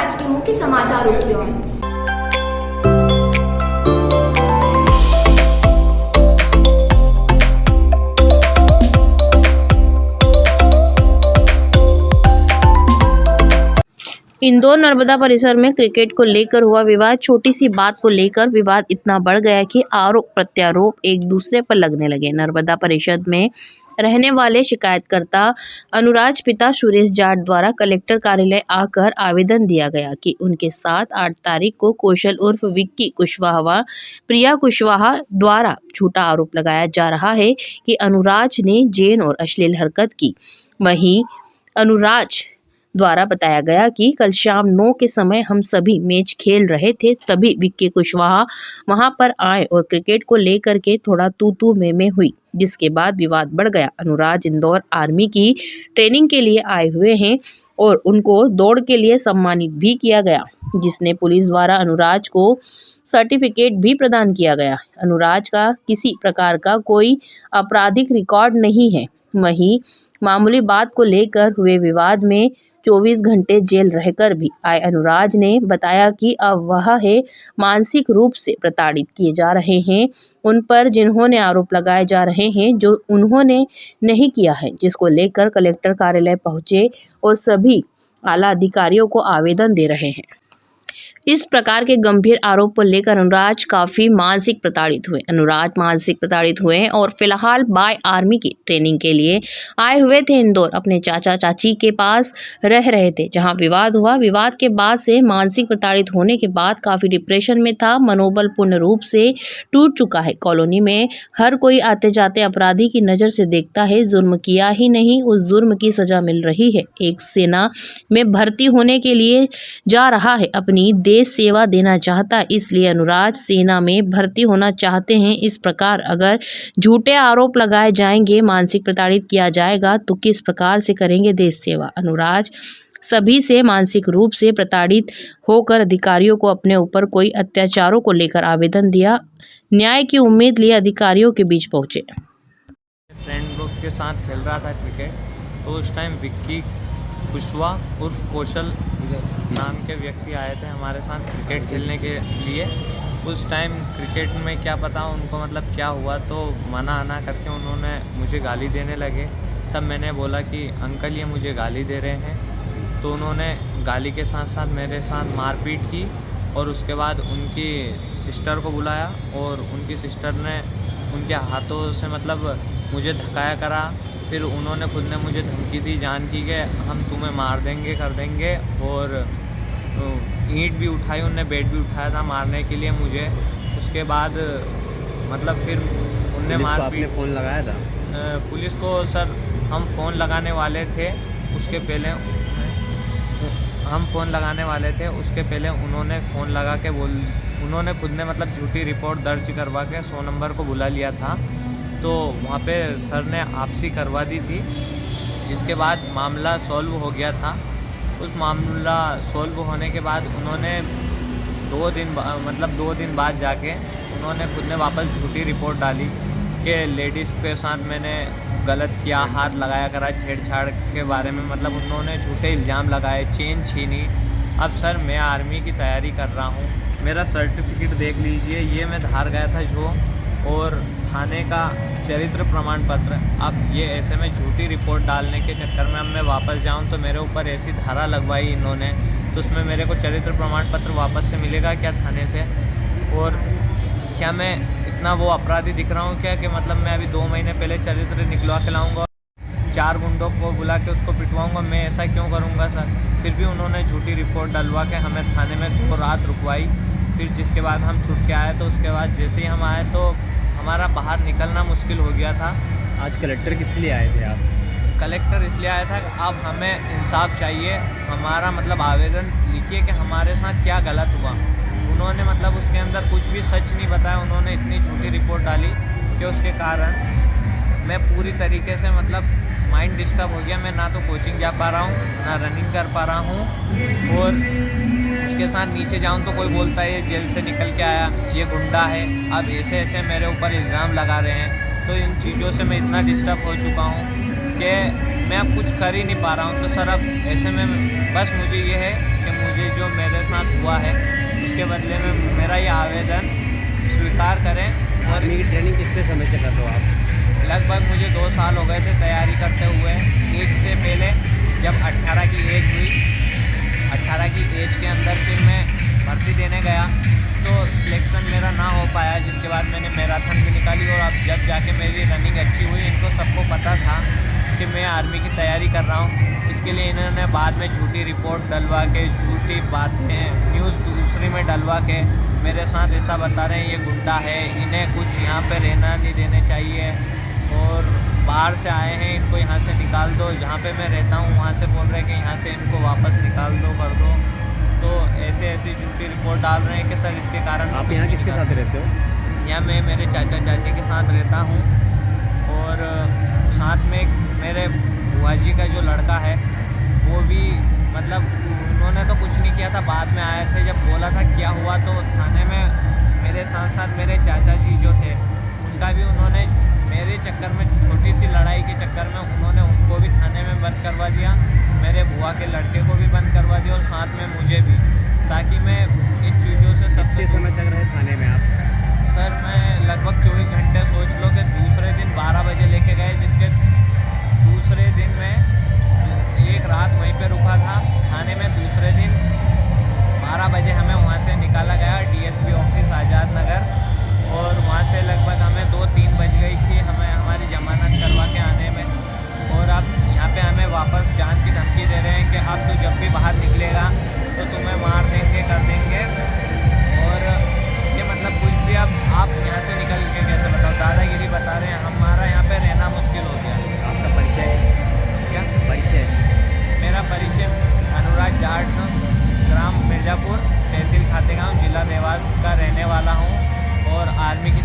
आज के मुख्य समाचारों की ओर। इंदौर नर्मदा परिसर में क्रिकेट को लेकर हुआ विवाद। छोटी सी बात को लेकर विवाद इतना बढ़ गया कि आरोप प्रत्यारोप एक दूसरे पर लगने लगे। नर्मदा परिषद में रहने वाले शिकायतकर्ता अनुराज पिता सुरेश जाट द्वारा कलेक्टर कार्यालय आकर आवेदन दिया गया कि उनके साथ 8 तारीख को कौशल उर्फ विक्की कुशवाहा व प्रिया कुशवाहा द्वारा झूठा आरोप लगाया जा रहा है कि अनुराज ने जैन और अश्लील हरकत की। वहीं अनुराज द्वारा बताया गया कि कल शाम 9 के समय हम सभी मैच खेल रहे थे, तभी विक्की कुशवाहा वहां पर आए और क्रिकेट को लेकर के थोड़ा तू मैं हुई, जिसके बाद विवाद बढ़ गया। अनुराज इंदौर आर्मी की ट्रेनिंग के लिए आए हुए हैं और उनको दौड़ के लिए सम्मानित भी किया गया, जिसने पुलिस द्वारा अनुराज को सर्टिफिकेट भी प्रदान किया गया। अनुराज का किसी प्रकार का कोई आपराधिक रिकॉर्ड नहीं है। वहीं मामूली बात को लेकर हुए विवाद में 24 घंटे जेल रहकर भी आए अनुराज ने बताया कि अब वह है मानसिक रूप से प्रताड़ित किए जा रहे हैं उन पर, जिन्होंने आरोप लगाए जा रहे हैं जो उन्होंने नहीं किया है, जिसको लेकर कलेक्टर कार्यालय पहुंचे और सभी आला अधिकारियों को आवेदन दे रहे हैं। इस प्रकार के गंभीर आरोप को लेकर अनुराज काफी मानसिक प्रताड़ित हुए हैं और फिलहाल बाय आर्मी की ट्रेनिंग के लिए आए हुए थे। इंदौर अपने चाचा चाची के पास रह रहे थे, जहां विवाद हुआ। विवाद के बाद से मानसिक प्रताड़ित होने के बाद काफी डिप्रेशन में था। मनोबल पूर्ण रूप से टूट चुका है। कॉलोनी में हर कोई आते जाते अपराधी की नजर से देखता है। जुर्म किया ही नहीं, उस जुर्म की सजा मिल रही है। एक सेना में भर्ती होने के लिए जा रहा है, अपनी देश सेवा देना चाहता, इसलिए अनुराज सेना में भर्ती होना चाहते हैं। इस प्रकार अगर झूठे आरोप लगाए जाएंगे, मानसिक प्रताड़ित किया जाएगा, तो किस प्रकार से करेंगे देश सेवा। अनुराज सभी से मानसिक रूप से प्रताड़ित होकर अधिकारियों को अपने ऊपर कोई अत्याचारों को लेकर आवेदन दिया। न्याय की उम्मीद लिए अधिकारियों के बीच पहुंचे। फ्रेंड लोग के साथ खेल रहा था क्रिकेट, तो उस टाइम विक्की कुशवाहा उर्फ कौशल नाम के व्यक्ति आए थे हमारे साथ क्रिकेट खेलने के लिए। उस टाइम क्रिकेट में क्या पता उनको मतलब क्या हुआ, तो मना आना करके उन्होंने मुझे गाली देने लगे। तब मैंने बोला कि अंकल ये मुझे गाली दे रहे हैं, तो उन्होंने गाली के साथ साथ मेरे साथ मारपीट की और उसके बाद उनकी सिस्टर को बुलाया और उनकी सिस्टर ने उनके हाथों से मतलब मुझे धकाया करा। फिर उन्होंने खुद ने मुझे धमकी दी जान की कि हम तुम्हें मार देंगे कर देंगे, और ईंट भी उठाई, उनने बेड भी उठाया था मारने के लिए मुझे। उसके बाद मतलब फिर उनने मारपीट। फ़ोन लगाया था पुलिस को सर हम फ़ोन लगाने वाले थे, उसके पहले उन्होंने फ़ोन लगा के उन्होंने खुद ने मतलब झूठी रिपोर्ट दर्ज करवा के 100 नंबर को बुला लिया था। तो वहाँ पे सर ने आपसी करवा दी थी, जिसके बाद मामला सॉल्व हो गया था। उस मामला सॉल्व होने के बाद उन्होंने 2 दिन बाद जाके उन्होंने खुद ने वापस झूठी रिपोर्ट डाली कि लेडीज़ के साथ मैंने गलत किया, हाथ लगाया करा, छेड़छाड़ के बारे में मतलब उन्होंने झूठे इल्ज़ाम लगाए, चेन छीनी। अब सर मैं आर्मी की तैयारी कर रहा हूँ, मेरा सर्टिफिकेट देख लीजिए, ये मैं धार गया था जो, और थाने का चरित्र प्रमाण पत्र। अब ये ऐसे में झूठी रिपोर्ट डालने के चक्कर में अब मैं वापस जाऊं तो मेरे ऊपर ऐसी धारा लगवाई इन्होंने, तो उसमें मेरे को चरित्र प्रमाण पत्र वापस से मिलेगा क्या थाने से? और क्या मैं इतना वो अपराधी दिख रहा हूँ क्या कि मतलब मैं अभी 2 महीने पहले चरित्र निकलवा के लाऊँगा, 4 गुंडों को बुला के उसको पिटवाऊँगा? मैं ऐसा क्यों करूँगा सर? फिर भी उन्होंने झूठी रिपोर्ट डलवा के हमें थाने में 2 रात रुकवाई। फिर जिसके बाद हम छूट के आए, तो उसके बाद जैसे ही हम आए तो हमारा बाहर निकलना मुश्किल हो गया था। आज कलेक्टर किस लिए आए थे आप? कलेक्टर इसलिए आया था कि अब हमें इंसाफ चाहिए, हमारा मतलब आवेदन लिखिए कि हमारे साथ क्या गलत हुआ। उन्होंने मतलब उसके अंदर कुछ भी सच नहीं बताया, उन्होंने इतनी झूठी रिपोर्ट डाली कि उसके कारण मैं पूरी तरीके से मतलब माइंड डिस्टर्ब हो गया। मैं ना तो कोचिंग जा पा रहा हूँ, ना रनिंग कर पा रहा हूँ, और उसके साथ नीचे जाऊँ तो कोई बोलता है ये जेल से निकल के आया, ये गुंडा है। अब ऐसे मेरे ऊपर इल्ज़ाम लगा रहे हैं, तो इन चीज़ों से मैं इतना डिस्टर्ब हो चुका हूँ कि मैं अब कुछ कर ही नहीं पा रहा हूँ। तो सर अब ऐसे में बस मुझे ये है कि मुझे मुझे जो मेरे साथ हुआ है उसके बदले में मेरा ये आवेदन स्वीकार करें। और आर्मी की ट्रेनिंग कितने समय से कर रहे हो आप? लगभग मुझे 2 साल हो गए थे तैयारी करते हुए। एज से पहले जब 18 की एज हुई, 18 की एज के अंदर फिर मैं भर्ती देने गया तो सिलेक्शन मेरा ना हो पाया, जिसके बाद मैंने मैराथन भी निकाली। और अब जब जाके मेरी रनिंग अच्छी हुई, इनको सबको पता था कि मैं आर्मी की तैयारी कर रहा हूँ। इसके लिए इन्होंने बाद में झूठी रिपोर्ट डलवा के, झूठी बातें न्यूज़ दूसरी में डलवा के मेरे साथ ऐसा बता रहे हैं ये गुंडा है, इन्हें कुछ यहाँ पे रहना नहीं देने चाहिए और बाहर से आए हैं, इनको यहाँ से निकाल दो। जहाँ पे मैं रहता हूँ वहाँ से बोल रहे हैं कि यहाँ से इनको वापस निकाल दो, कर दो। तो ऐसे ऐसी झूठी रिपोर्ट डाल रहे हैं कि सर इसके कारण आप यहाँ किसके साथ रहते हो? यहाँ मैं मेरे चाचा चाची के साथ रहता हूँ और साथ में मेरे बुआ जी का जो लड़का है वो भी, मतलब उन्होंने तो कुछ नहीं किया था, बाद में आए थे। जब बोला था क्या हुआ तो थाने में मेरे साथ साथ मेरे चाचा जी जो थे उनका भी, उन्होंने मेरे चक्कर में, छोटी सी लड़ाई के चक्कर में उन्होंने उनको भी थाने में बंद करवा दिया, मेरे बुआ के लड़के को भी बंद करवा दिया और साथ में मुझे भी, ताकि मैं इन चीज़ों से सबसे समय तक रहे थाने में आप? सर मैं लगभग 24 घंटे, सोच लो कि दूसरे दिन 12 बजे लेके गए, जिसके दूसरे दिन में एक रात वहीं पे रुका था थाने में। दूसरे दिन 12 बजे हमें वहाँ से निकाला गया डीएसपी ऑफिस आज़ाद नगर, और वहाँ से लगभग हमें 2-3 बज गई थी हमें हमारी जमानत करवा के आने में। और अब यहाँ पे हमें वापस जान की धमकी दे रहे हैं कि अब तू जब भी बाहर निकलेगा तो तुम्हें मार देंगे, कर देंगे। और ये मतलब कुछ भी, अब आप यहाँ से निकल के कैसे बताओ, दादागिरी बता रहे हैं। हमारा यहाँ पे रहना मुश्किल हो गया। आपका परिचय क्या परिचय? मेरा परिचय अनुराग जाट, ग्राम मिर्ज़ापुर, तहसील खातेगांव, जिला देवास का रहने वाला हूँ और आर्मी की